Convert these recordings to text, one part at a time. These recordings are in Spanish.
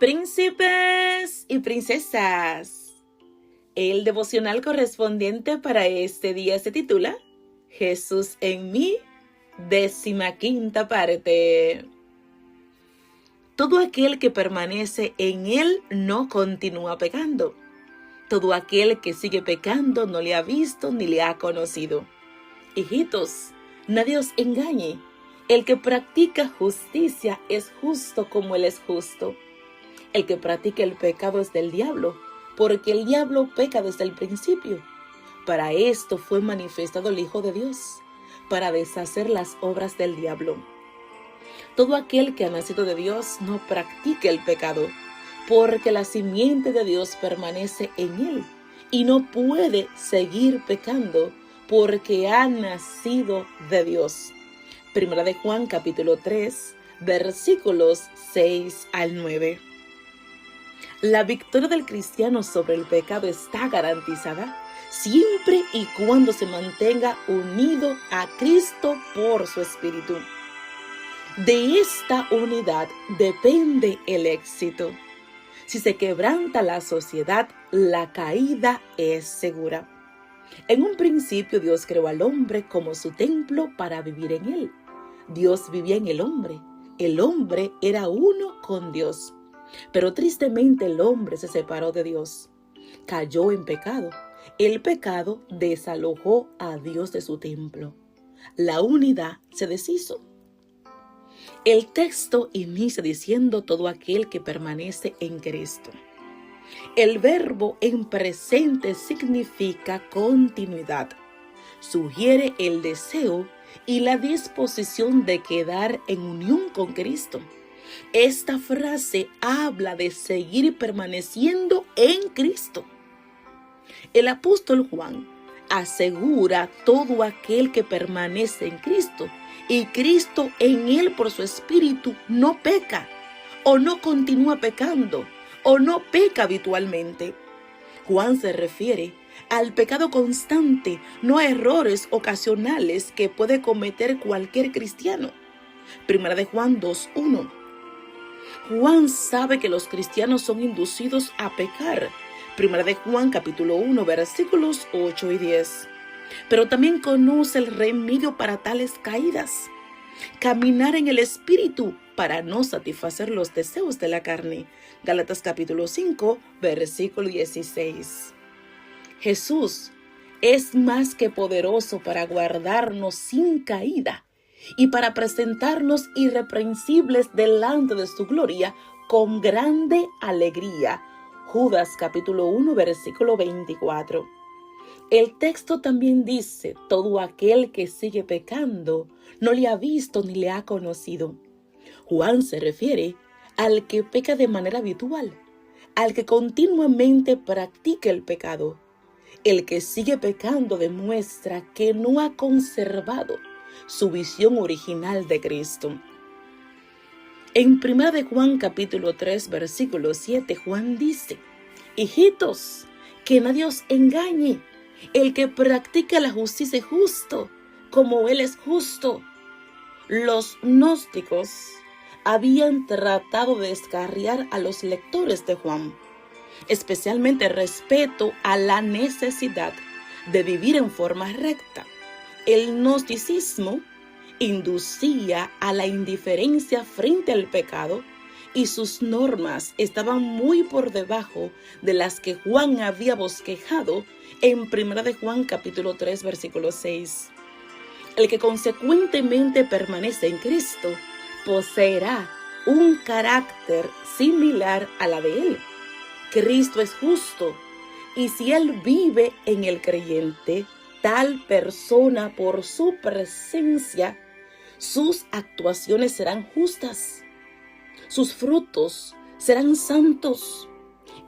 Príncipes y princesas, el devocional correspondiente para este día se titula Jesús en mí, 15ª parte. Todo aquel que permanece en Él no continúa pecando. Todo aquel que sigue pecando no le ha visto ni le ha conocido. Hijitos, nadie os engañe. El que practica justicia es justo como Él es justo. El que practica el pecado es del diablo, porque el diablo peca desde el principio. Para esto fue manifestado el Hijo de Dios, para deshacer las obras del diablo. Todo aquel que ha nacido de Dios no practica el pecado, porque la simiente de Dios permanece en él y no puede seguir pecando, porque ha nacido de Dios. Primera de Juan capítulo 3, versículos 6 al 9. La victoria del cristiano sobre el pecado está garantizada siempre y cuando se mantenga unido a Cristo por su Espíritu. De esta unidad depende el éxito. Si se quebranta la sociedad, la caída es segura. En un principio Dios creó al hombre como su templo para vivir en él. Dios vivía en el hombre. El hombre era uno con Dios. Pero tristemente el hombre se separó de Dios. Cayó en pecado. El pecado desalojó a Dios de su templo. La unidad se deshizo. El texto inicia diciendo todo aquel que permanece en Cristo. El verbo en presente significa continuidad. Sugiere el deseo y la disposición de quedar en unión con Cristo. Esta frase habla de seguir permaneciendo en Cristo. El apóstol Juan asegura todo aquel que permanece en Cristo y Cristo en él por su Espíritu no peca o no continúa pecando o no peca habitualmente. Juan se refiere al pecado constante, no a errores ocasionales que puede cometer cualquier cristiano. Primera de Juan 2:1. Juan sabe que los cristianos son inducidos a pecar. Primera de Juan capítulo 1 versículos 8 y 10. Pero también conoce el remedio para tales caídas. Caminar en el Espíritu para no satisfacer los deseos de la carne. Gálatas capítulo 5 versículo 16. Jesús es más que poderoso para guardarnos sin caída y para presentarnos irreprensibles delante de su gloria con grande alegría. Judas capítulo 1 versículo 24. El texto también dice, todo aquel que sigue pecando no le ha visto ni le ha conocido. Juan se refiere al que peca de manera habitual, al que continuamente practica el pecado. El que sigue pecando demuestra que no ha conservado su visión original de Cristo. En 1 de Juan capítulo 3 versículo 7 Juan dice, hijitos, que nadie os engañe. El que practica la justicia es justo, como Él es justo. Los gnósticos habían tratado de descarriar a los lectores de Juan, especialmente respecto a la necesidad de vivir en forma recta. El gnosticismo inducía a la indiferencia frente al pecado y sus normas estaban muy por debajo de las que Juan había bosquejado en 1 de Juan capítulo 3 versículo 6. El que consecuentemente permanece en Cristo poseerá un carácter similar a la de Él. Cristo es justo y si Él vive en el creyente, tal persona por su presencia, sus actuaciones serán justas. Sus frutos serán santos.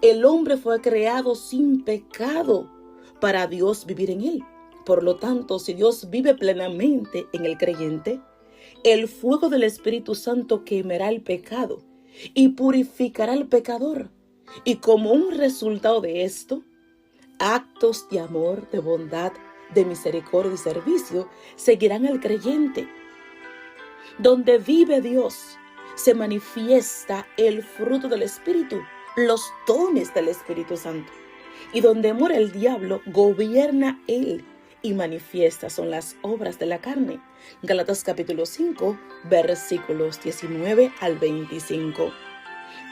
El hombre fue creado sin pecado para Dios vivir en él. Por lo tanto, si Dios vive plenamente en el creyente, el fuego del Espíritu Santo quemará el pecado y purificará al pecador. Y como un resultado de esto, actos de amor, de bondad, de misericordia y servicio seguirán al creyente. Donde vive Dios, se manifiesta el fruto del Espíritu, los dones del Espíritu Santo. Y donde mora el diablo, gobierna él y manifiesta son las obras de la carne. Gálatas capítulo 5, versículos 19 al 25.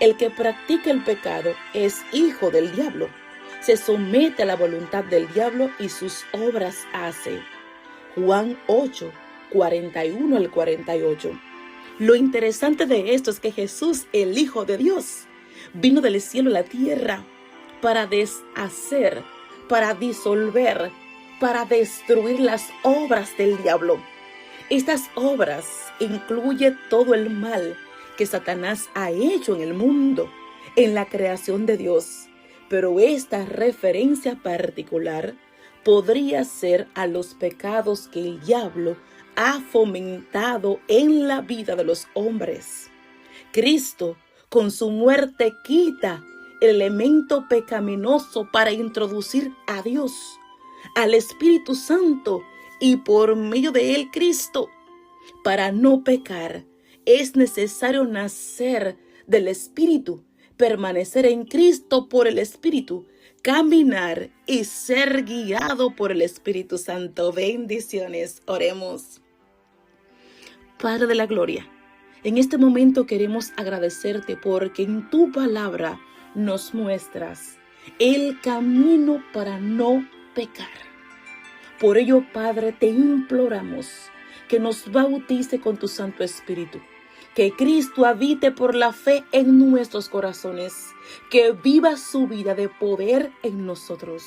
El que practica el pecado es hijo del diablo. Se somete a la voluntad del diablo y sus obras hace. Juan 8, 41 al 48. Lo interesante de esto es que Jesús, el Hijo de Dios, vino del cielo a la tierra para deshacer, para disolver, para destruir las obras del diablo. Estas obras incluyen todo el mal que Satanás ha hecho en el mundo, en la creación de Dios. Pero esta referencia particular podría ser a los pecados que el diablo ha fomentado en la vida de los hombres. Cristo, con su muerte, quita el elemento pecaminoso para introducir a Dios, al Espíritu Santo, y por medio de él, Cristo. Para no pecar, es necesario nacer del Espíritu, permanecer en Cristo por el Espíritu, caminar y ser guiado por el Espíritu Santo. Bendiciones, oremos. Padre de la gloria, en este momento queremos agradecerte porque en tu palabra nos muestras el camino para no pecar. Por ello, Padre, te imploramos que nos bautice con tu Santo Espíritu, que Cristo habite por la fe en nuestros corazones, que viva su vida de poder en nosotros.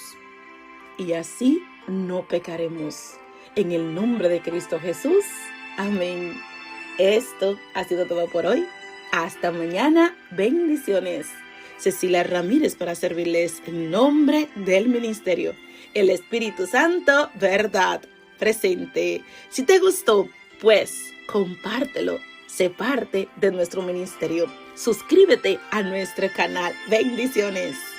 Y así no pecaremos. En el nombre de Cristo Jesús. Amén. Esto ha sido todo por hoy. Hasta mañana. Bendiciones. Cecilia Ramírez para servirles en nombre del ministerio. El Espíritu Santo, verdad, presente. Si te gustó, pues compártelo. Sé parte de nuestro ministerio. Suscríbete a nuestro canal. Bendiciones.